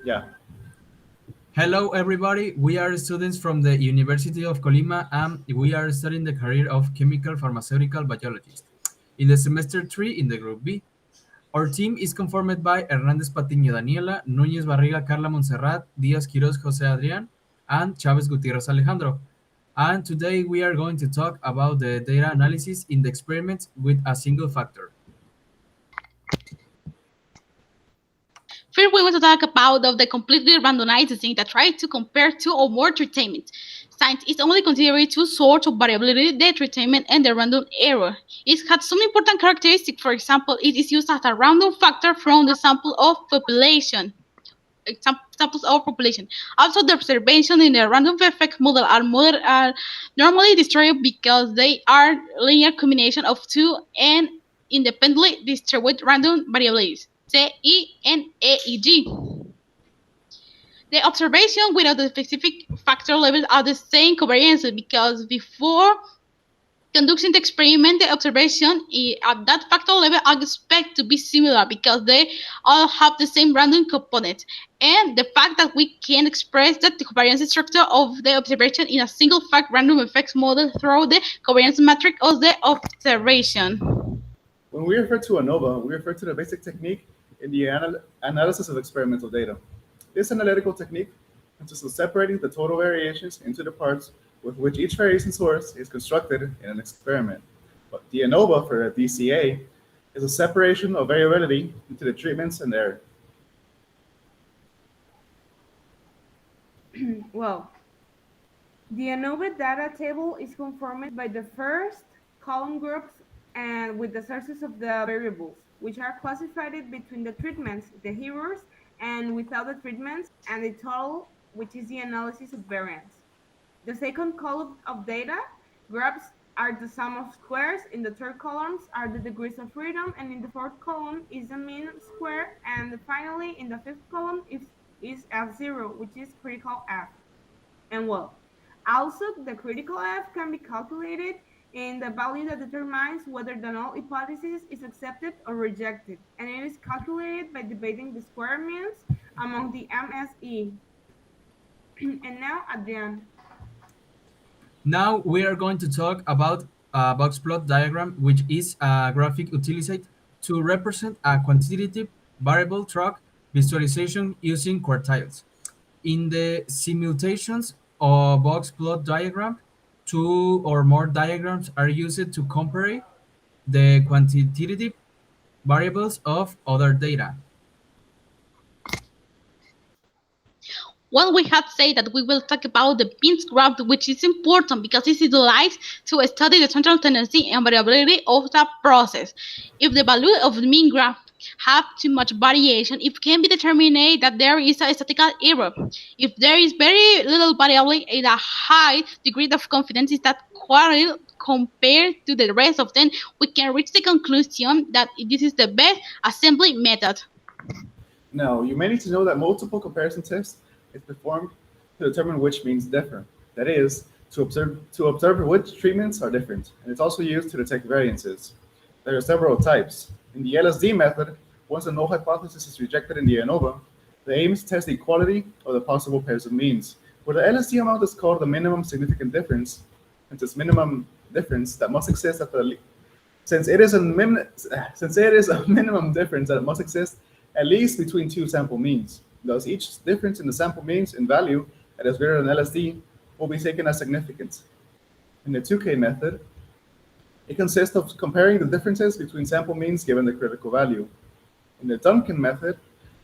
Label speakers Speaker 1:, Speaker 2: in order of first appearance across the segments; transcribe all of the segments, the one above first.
Speaker 1: Yeah.
Speaker 2: Hello, everybody. We are students from the University of Colima, and we are studying the career of chemical pharmaceutical biologist. In the semester 3 in the group B, our team is conformed by Hernández, Patiño, Daniela, Nuñez, Barriga, Karla, Monserrat, Díaz, Quiroz, José, Adrián, and Chavez, Gutierrez, Alejandro. And today we are going to talk about the data analysis in the experiments with a single factor.
Speaker 3: First, we want to talk about of the completely randomized design that tries to compare two or more treatments. Science is only considering two sorts of variability, the treatment and the random error. It has some important characteristics. For example, it is used as a random factor from the sample of population. Samples of population. Also, the observation in the random effect model are normally destroyed because they are linear combination of two and independently distributed random variables. C, E, and A, E, G. The observation without the specific factor levels are the same covariance because before conducting the experiment, the observation at that factor level are expected to be similar because they all have the same random component. And the fact that we can express that the covariance structure of the observation in a single fact random effects model through the covariance matrix of the observation.
Speaker 1: When we refer to ANOVA, we refer to the basic technique in the analysis of experimental data. This analytical technique consists of separating the total variations into the parts with which each variation source is constructed in an experiment. But the ANOVA for the DCA is a separation of variability into the treatments and error.
Speaker 4: Well, the ANOVA data table is conformed by the first column groups and with the sources of the variables, which are classified between the treatments, the heroes, and without the treatments, and the total, which is the analysis of variance. The second column of data graphs are the sum of squares. In the third columns are the degrees of freedom, and in the fourth column is the mean square, and finally in the fifth column is F0, which is critical F. And well, also the critical F can be calculated in the value that determines whether the null hypothesis is accepted or rejected, and it is calculated by dividing the square means among the MSE. And now, Adrián.
Speaker 2: Now we are going to talk about a box plot diagram, which is a graphic utilized to represent a quantitative variable track visualization using quartiles. In the simulations of box plot diagram, two or more diagrams are used to compare the quantitative variables of other data.
Speaker 3: Well, we have said that we will talk about the pins graph, which is important because it utilized to study the central tendency and variability of the process. If the value of the mean graph have too much variation, it can be determined that there is a statistical error. If there is very little variability and a high degree of confidence is that quartile compared to the rest of them, we can reach the conclusion that this is the best assembly method.
Speaker 1: Now, you may need to know that multiple comparison tests is performed to determine which means differ. That is, to observe which treatments are different, and it's also used to detect variances. There are several types. In the LSD method, once a null hypothesis is rejected in the ANOVA, the aim is to test the equality of the possible pairs of means, where the LSD amount is called the minimum significant difference, and this minimum difference that must exist at the since it is a minimum difference that must exist at least between two sample means. Thus, each difference in the sample means in value that is greater than LSD will be taken as significant. In the 2K method, it consists of comparing the differences between sample means given the critical value. In the Duncan method,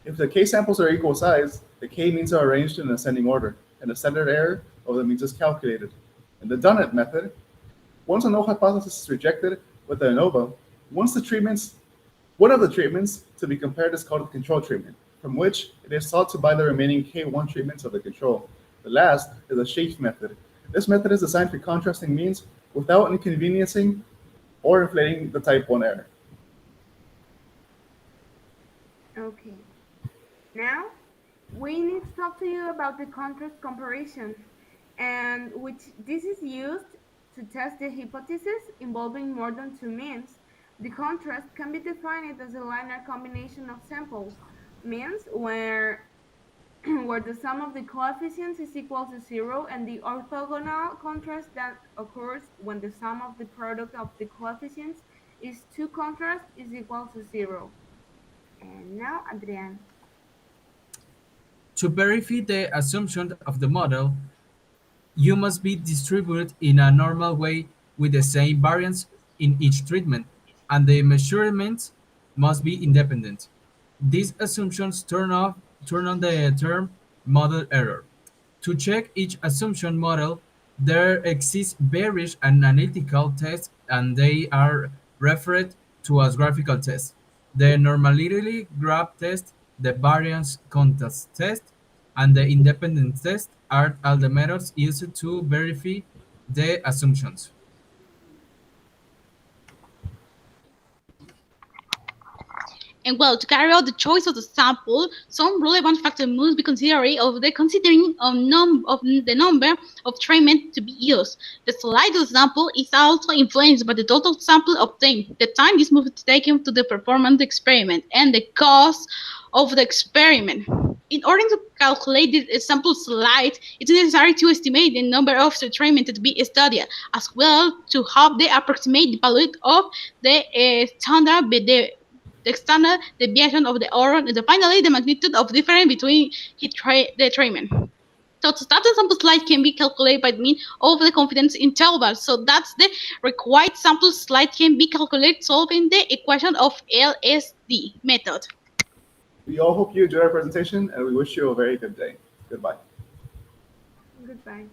Speaker 1: if the K samples are equal size, the K means are arranged in ascending order, and the standard error of the means is calculated. In the Dunnett method, once a null hypothesis is rejected with the ANOVA, one of the treatments to be compared is called the control treatment, from which it is sought to buy the remaining K1 treatments of the control. The last is the Schaaf method. This method is designed for contrasting means without inconveniencing or inflating the type 1 error.
Speaker 4: Okay. Now, we need to talk to you about the contrast comparison, and which this is used to test the hypothesis involving more than two means. The contrast can be defined as a linear combination of samples means where where the sum of the coefficients is equal to 0, and the orthogonal contrast that occurs when the sum of the product of the coefficients is 2 contrast is equal to 0. And now, Adrián.
Speaker 2: To verify the assumption of the model, you must be distributed in a normal way with the same variance in each treatment, and the measurements must be independent. These assumptions turn on the term model error. To check each assumption model, there exist various analytical tests, and they are referred to as graphical tests. The normality graph test, the variance contrast test, and the independence test are all the methods used to verify the assumptions.
Speaker 3: And well, to carry out the choice of the sample, some relevant factors must be considered of the considering of the number of treatments to be used. The size of the sample is also influenced by the total sample obtained, the time this must be taken to the performance of the experiment, and the cost of the experiment. In order to calculate the sample size, it's necessary to estimate the number of treatments to be studied, as well to have the approximate value of the the standard deviation of the error, and finally the magnitude of difference between the treatment. So the starting sample size can be calculated by means of the confidence interval. So that's the required sample size can be calculated solving the equation of LSD method.
Speaker 1: We all hope you enjoyed our presentation, and we wish you a very good day. Goodbye.
Speaker 4: Goodbye.